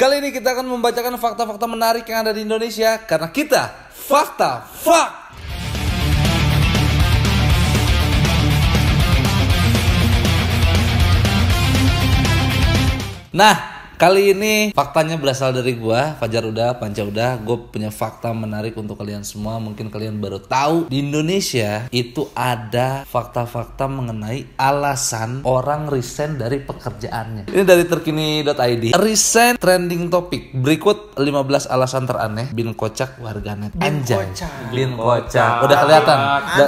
Kali ini kita akan membacakan fakta-fakta menarik yang ada di Indonesia karena kita Fakta Fak. Nah, kali ini faktanya berasal dari gua, Fajar udah, Panca udah. Gue punya fakta menarik untuk kalian semua. Mungkin kalian baru tahu di Indonesia itu ada fakta-fakta mengenai alasan orang resign dari pekerjaannya. Ini dari terkini.id. Resign trending topik. Berikut 15 alasan teraneh bin kocak warganet. Anjay. Bin kocak. Udah kelihatan.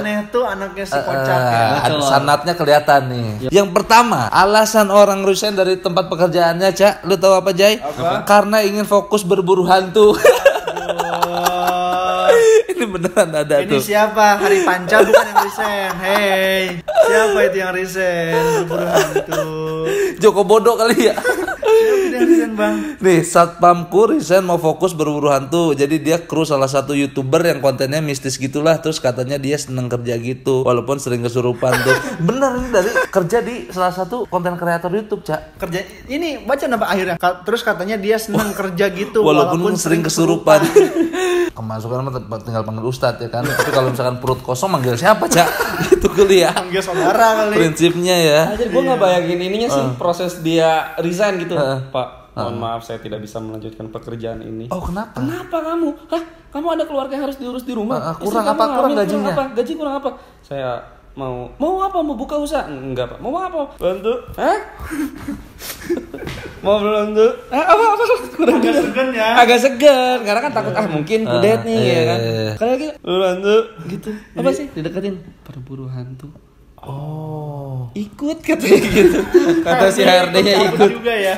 Aneh tuh anaknya si kocak ya. Sanatnya kelihatan nih. Yang pertama, alasan orang resign dari tempat pekerjaannya, Cak. Lu tahu apa, Jay? Apa? Karena ingin fokus berburu hantu. Ini beneran ada Ini tuh. siapa? Hari Panca bukan yang resign. Hey, siapa itu yang resign? Berburu hantu. Joko Bodo kali ya. Siapa yang resign, Bang? Nih, satpamku resign mau fokus berburu hantu. Jadi dia kru salah satu YouTuber yang kontennya mistis gitulah. Terus katanya dia seneng kerja gitu, walaupun sering kesurupan tuh. Bener, ini dari kerja di salah satu konten kreator YouTube, Cak. Kerja ini baca nama akhirnya. Terus katanya dia senang kerja gitu Walaupun sering kesurupan. Kemasukan mah tinggal panggil Ustadz ya kan. Tapi kalau misalkan perut kosong manggil siapa, Cak? Itu kali ya. Panggil saudara kali. Prinsipnya ya. Jadi gue nggak bayangin ininya sih proses dia resign gitu, Pak. Mohon maaf saya tidak bisa melanjutkan pekerjaan ini. Oh, kenapa? Kenapa kamu? Hah? Kamu ada keluarga yang harus diurus di rumah. Kurang Istri apa? kamu Kurang hamil, gajinya? Kurang apa? Gaji kurang apa? Saya mau apa? Mau buka usaha? Enggak, Pak. Mau apa? Bantu? Hah? Mau bantu? Apa? Kurang Agak segan ya. Agak segan karena kan takut mungkin kudet nih ya kan. Kalau gitu bantu gitu. Apa sih? Dideketin berburu hantu. Oh. Ikut katanya gitu. Kata si HRD-nya ikut. juga ya.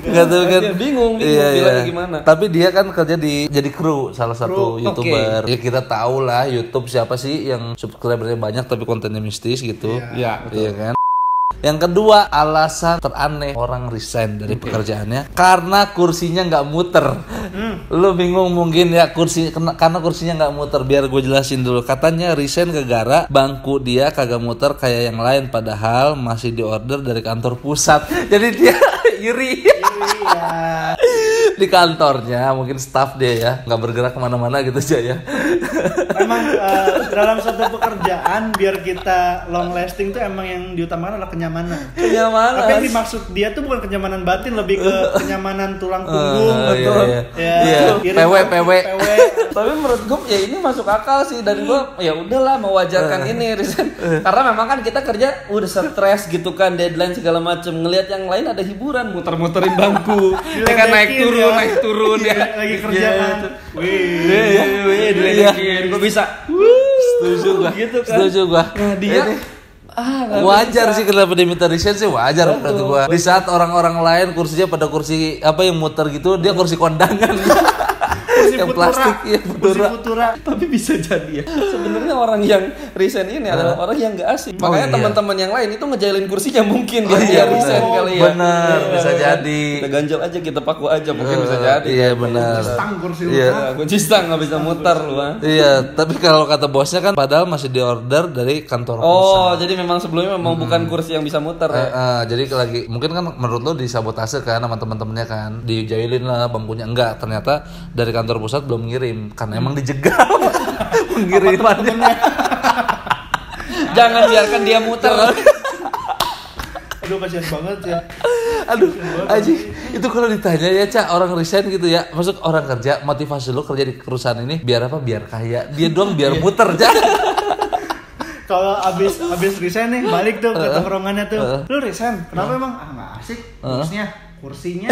Enggak tahu kan. Dia bingung Iya, bilangnya iya. gimana. Tapi dia kan kerja jadi kru salah satu Kru, YouTuber. Ya kita tahu lah YouTube siapa sih yang subscribernya banyak tapi kontennya mistis gitu. Iya, Iya kan? Yang kedua, alasan teraneh orang resign dari pekerjaannya karena kursinya nggak muter. Lu bingung mungkin ya karena kursinya nggak muter. Biar gue jelasin dulu. Katanya resign gara bangku dia kagak muter kayak yang lain, padahal masih diorder dari kantor pusat. Jadi dia iri. Iya. Di kantornya mungkin staff dia ya nggak bergerak kemana-mana gitu aja ya. Memang dalam satu pekerjaan biar kita long lasting tuh emang yang diutamakan adalah kenyamanan. Kenyamanan. Tapi yang dimaksud dia tuh bukan kenyamanan batin, lebih ke kenyamanan tulang punggung, betul. Iya. PW. Tapi menurut gue ya ini masuk akal sih, dan gue ya udahlah mewajarkan ini resign. Karena memang kan kita kerja udah stres gitu kan, deadline segala macem. Ngelihat yang lain ada hiburan, muter-muterin bangku, ya kan naik turun ya. Lagi kerja kan. Wih, diledekin. Gue bisa. Setuju gua. Gitu kan. Setuju gua. Nah, dia Wajar sih kenapa dia minta resign sih, wajar menurut gua. Di saat orang-orang lain kursinya pada kursi apa yang muter gitu, dia kursi kondangan. Kursi yang futura. plastik ya, Kursi futura. tapi bisa jadi ya. Sebenarnya orang yang resign ini adalah orang yang gak asik. Makanya iya. teman-teman yang lain itu ngejailin kursinya mungkin dia resign kali ya. Benar, bisa jadi. Kita ganjel aja, kita paku aja, mungkin bisa jadi. Iya benar. Stang kursi Iya. Ya, kunci stang nggak bisa muter lu. Iya, tapi kalau kata bosnya kan padahal masih diorder dari kantor pusat. Oh, jadi memang sebelumnya memang bukan kursi yang bisa muter ya. Jadi lagi mungkin kan menurut lo disabotase kan sama teman-temannya kan, dijailin lah bangkunya. Enggak, ternyata dari kantor pusat belum ngirim karena emang dijegal pengirimannya. Jangan biarkan dia muter. Aduh kasihan banget ya. Aduh, Aji, itu kalau ditanya ya, Cak, orang resign gitu ya, maksud orang kerja, motivasi lo kerja di perusahaan ini biar apa? Biar kaya. Dia doang biar muter, Cak. Kalau abis resign nih balik tuh ke tongkrongannya tuh. Lu resign, kenapa emang? Nggak asik kursinya.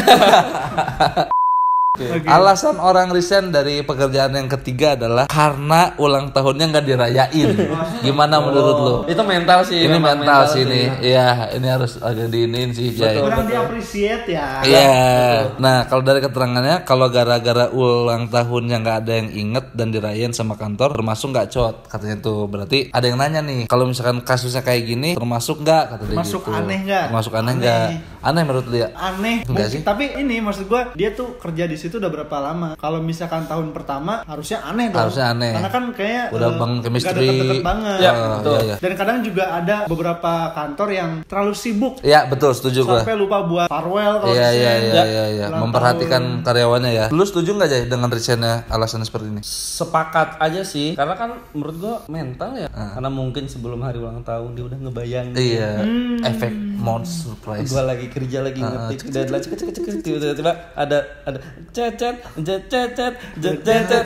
Okay. Alasan orang resign dari pekerjaan yang ketiga adalah karena ulang tahunnya nggak dirayain. Gimana menurut lo? Itu mental sih. Ini memang mental sih ini. Iya, ini harus agak diinin sih, Jay. Kurang di-appreciate ya. Iya. Nah, kalau dari keterangannya, kalau gara-gara ulang tahunnya nggak ada yang inget dan dirayain sama kantor, termasuk nggak cot katanya tuh. Berarti ada yang nanya nih, kalau misalkan kasusnya kayak gini, termasuk nggak kata dia Termasuk gitu. aneh nggak? Termasuk aneh nggak? Aneh menurut dia? Aneh. Enggak sih? Tapi ini maksud gua dia tuh kerja di situ udah berapa lama? Kalau misalkan tahun pertama harusnya aneh dong. Harusnya aneh. Karena kan kayak Udah bangun nggak chemistry. deket-deket banget. Ya, betul. Iya. Dan kadang juga ada beberapa kantor yang terlalu sibuk Ya betul, setuju gua. sampai lupa buat farewell kalau Iya resign. iya iya iya, Ulang memperhatikan karyawannya ya. Lu setuju nggak Jay dengan resignnya alasan seperti ini? Sepakat aja sih, karena kan menurut gua mental ya. Karena mungkin sebelum hari ulang tahun dia udah ngebayang. Iya, efek mount surprise. Gua lagi kerja lagi ngetik deadline cek tiba-tiba ada cet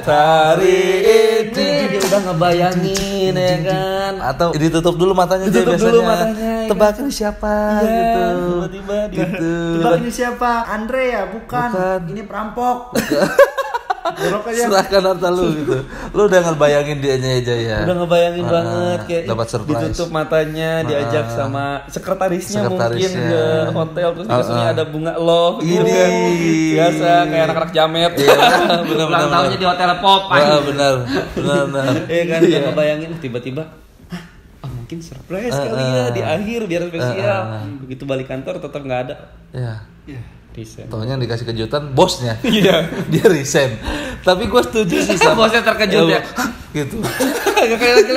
hari ini dia udah ngebayangin ya kan. Atau ditutup dulu matanya Jay Ditutup biasanya. dulu matanya, ya Tebak ini siapa gitu. Tiba-tiba di Gitu. Tebak ini siapa? Andre ya? Bukan. Bukan. Ini perampok. Jorok aja. Serahkan harta lu gitu. Lu udah ngebayangin dianya aja ya. udah ngebayangin banget kayak dapat surprise. ditutup matanya diajak sama sekretarisnya mungkin Sekretarisnya. ke hotel terus dikasihnya ada bunga love gitu Ini. kan. Biasa kayak anak-anak jamet. Iya, benar, Ulang benar, tahunnya di hotel pop. Wah, benar. Benar. Iya kan udah ngebayangin tiba-tiba mungkin surprise kali ya di akhir biar spesial. Begitu balik kantor tetap nggak ada. Ya. Iya. Resign. Taunya dikasih kejutan bosnya. Iya. Dia resign. Tapi gue setuju sih sama Bosnya terkejut ya. Gitu. Kayak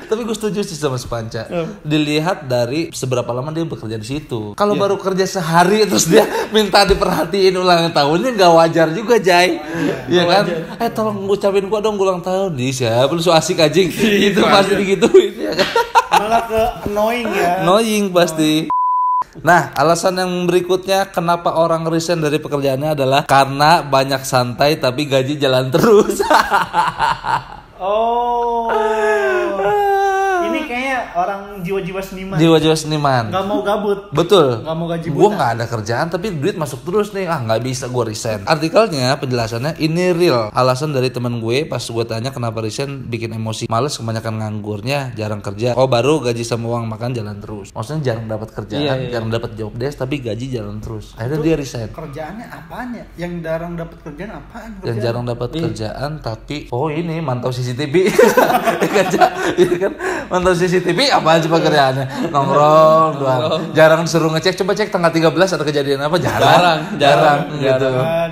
Tapi gue setuju sih sama Sepanca. Dilihat dari seberapa lama dia bekerja di situ. Kalau baru kerja sehari terus dia minta diperhatiin ulang tahunnya nggak wajar juga, Jay. Iya kan? Tolong ngucapin gua dong ulang tahun. Di siapa lu so asik anjing. Itu pasti digituin ya kan. Malah ke annoying ya. Annoying pasti. Nah, alasan yang berikutnya kenapa orang resign dari pekerjaannya adalah karena banyak santai tapi gaji jalan terus. Oh. Ini kayak orang jiwa-jiwa seniman. Jiwa-jiwa seniman. Nggak mau gabut. Betul. Nggak mau gaji Gue buta. nggak ada kerjaan tapi duit masuk terus nih. Nggak bisa gue resign. Artikelnya penjelasannya ini real. Alasan dari teman gue pas gue tanya kenapa resign bikin emosi. Males kebanyakan nganggurnya, jarang kerja. Oh baru gaji sama uang makan jalan terus. Maksudnya jarang dapat kerjaan, jarang dapat job desk tapi gaji jalan terus. Akhirnya dia resign. Kerjaannya apaan ya? Yang jarang dapat kerjaan apaan? Yang jarang dapat kerjaan tapi ini mantau CCTV. Iya kan mantau CCTV apaan sih pekerjaannya nongkrong doang. Jarang disuruh ngecek coba cek tanggal 13 ada kejadian apa jarang gitu. Nggak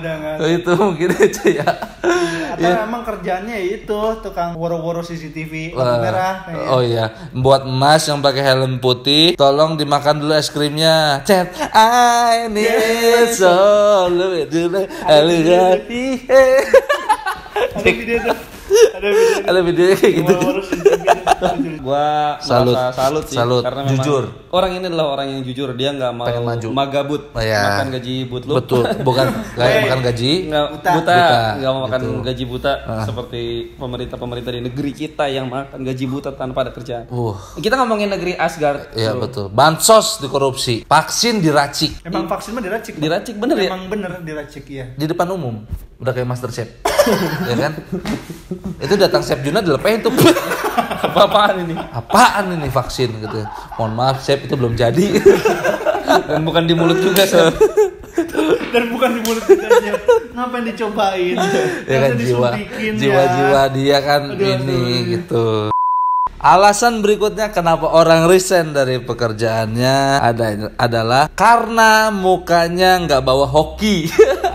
ada. Itu mungkin aja ya. Atau emang kerjaannya itu tukang woro-woro CCTV lampu merah kayak. Oh iya, buat Mas yang pakai helm putih, tolong dimakan dulu es krimnya. Chat, I need solo dulu. Ada video tuh. Ada videonya kayak gitu. Woro-woro CCTV. Gua Salut. merasa salut sih Salut. karena memang Jujur. orang ini adalah orang yang jujur, dia nggak mau Pengen maju. magabut Oh, iya. makan gaji but lu. Betul, bukan kayak makan gaji. Nggak Buta. buta, Buta, nggak mau makan gitu. gaji buta seperti pemerintah di negeri kita yang makan gaji buta tanpa ada kerjaan. Kita ngomongin negeri Asgard. Iya bro. betul. Bansos dikorupsi, vaksin diracik Emang vaksin mah diracik. Bang. Diracik bener ya? Emang bener diracik ya. di depan umum. Udah kayak Master Chef. Ya kan? Itu datang Chef Juna dilepain tuh. Apa-apaan ini? Apaan ini vaksin gitu. Mohon maaf Chef itu belum jadi. Dan bukan di mulut juga sih. Dan bukan di mulut kita aja. Ngapain dicobain? Ya kan jiwa-jiwa dia kan ini gitu. Alasan berikutnya kenapa orang resign dari pekerjaannya adalah karena mukanya nggak bawa hoki.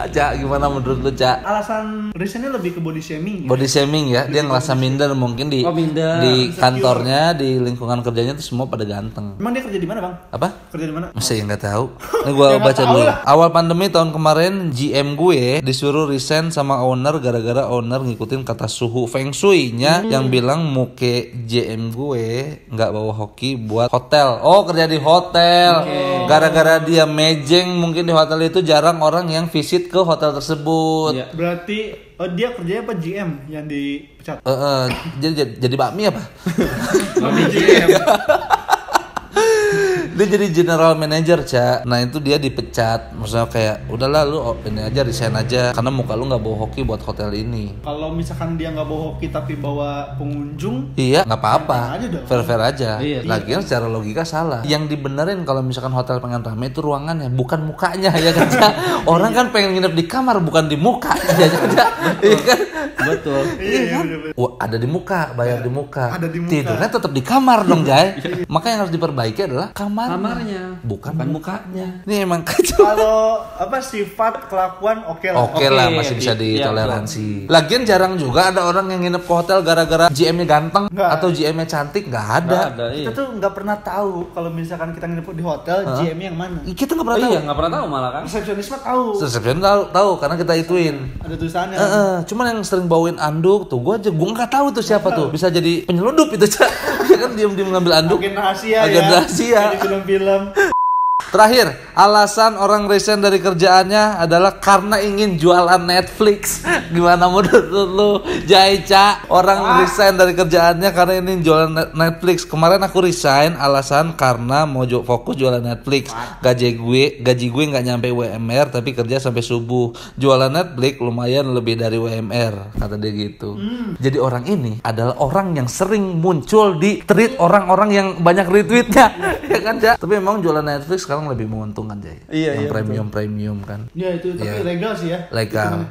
Cak, gimana menurut lu, Cak? Alasan resignnya lebih ke body shaming. Ya? Body shaming ya, dia ngerasa minder mungkin di minder. di kantornya, di lingkungan kerjanya tuh semua pada ganteng. Emang dia kerja di mana, Bang? Apa? Kerja di mana? Masih nggak tahu. Ini gua baca dulu. Awal pandemi tahun kemarin, GM gue disuruh resign sama owner gara-gara owner ngikutin kata suhu feng shui-nya yang bilang muke GM gue nggak bawa hoki buat hotel. Oh, kerja di hotel. Gara-gara dia mejeng mungkin di hotel itu jarang orang yang visit ke hotel tersebut. Iya. Berarti dia kerjanya apa GM yang dipecat? Jadi bakmi apa? GM. Dia jadi general manager, Cak. Nah itu dia dipecat. Maksudnya kayak udahlah lu ini aja resign aja karena muka lu nggak bawa hoki buat hotel ini. Kalau misalkan dia nggak bawa hoki tapi bawa pengunjung, Iya, nggak apa-apa. Fair aja dong. Fair aja. Iya. Lagian secara logika salah. Yang dibenerin kalau misalkan hotel pengen rame itu ruangannya, bukan mukanya ya kan. Cak? Orang kan pengen nginep di kamar bukan di muka. Iya kan? Iya kan? Betul. iya bener-bener. Wah, ada di muka, bayar di muka. Ada di muka. Tidurnya tetap di kamar dong, Jay. Maka yang harus diperbaiki adalah kamar kamarnya, Bukan mukanya. Ini emang kacau. Kalau apa sifat kelakuan oke lah. Oke lah, Oke, masih bisa iya, ditoleransi. Lagian jarang juga ada orang yang nginep ke hotel gara-gara GM-nya ganteng Nggak. atau GM-nya cantik, nggak ada. Nggak ada, iya. Kita tuh nggak pernah tahu kalau misalkan kita nginep di hotel GM yang mana. Kita nggak pernah Oh tahu. iya, nggak pernah tahu malah kan. Resepsionis mah tahu. Resepsionis tahu karena kita ituin. Ada tulisannya. Cuman yang sering bawain anduk tuh, gue nggak tahu tuh siapa tuh. Bisa jadi penyeludup itu Cak. Dia kan diam-diam ngambil anduk. Agen rahasia Agen ya. rahasia. Kayak di film-film. Terakhir, alasan orang resign dari kerjaannya adalah karena ingin jualan Netflix. Gimana menurut lu, Jaica? Orang resign dari kerjaannya karena ingin jualan Netflix. Kemarin aku resign alasan karena mau fokus jualan Netflix. Gaji gue nggak nyampe WMR tapi kerja sampai subuh. Jualan Netflix lumayan lebih dari WMR, kata dia gitu. Jadi orang ini adalah orang yang sering muncul di tweet orang-orang yang banyak retweetnya, ya kan, Ja? Tapi memang jualan Netflix sekarang lebih menguntungkan, Jay. Iya, Yang premium kan. Ya itu tapi legal sih ya. Ilegal.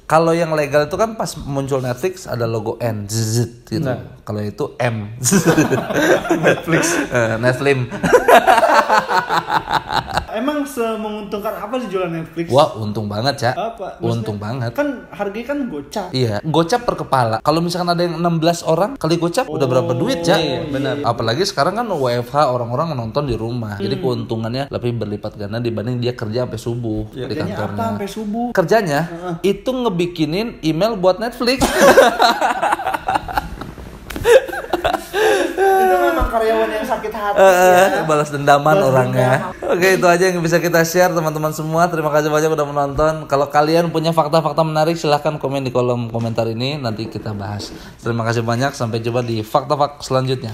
Kalau yang legal itu kan pas muncul Netflix ada logo N zzz, gitu. Kalau itu M. Netflix. Netflix. Emang semenguntungkan apa sih jualan Netflix? Wah, untung banget, Cak. Apa? Maksudnya, Untung banget. Kan harganya kan gocap. Iya, gocap per kepala. Kalau misalkan ada yang 16 orang kali gocap udah berapa duit, Cak? Iya, benar. Apalagi sekarang kan WFH, orang-orang nonton di rumah. Jadi keuntungannya lebih berlipat ganda dibanding dia kerja sampai subuh di Kerjanya kantornya. apa sampai subuh? Kerjanya itu ngebikinin email buat Netflix. Itu memang karyawan yang sakit hati ya. Balas dendaman Balas orangnya. Oke, itu aja yang bisa kita share teman-teman semua. Terima kasih banyak udah menonton. Kalau kalian punya fakta-fakta menarik silahkan komen di kolom komentar ini, nanti kita bahas. Terima kasih banyak, sampai jumpa di fakta-fakta selanjutnya.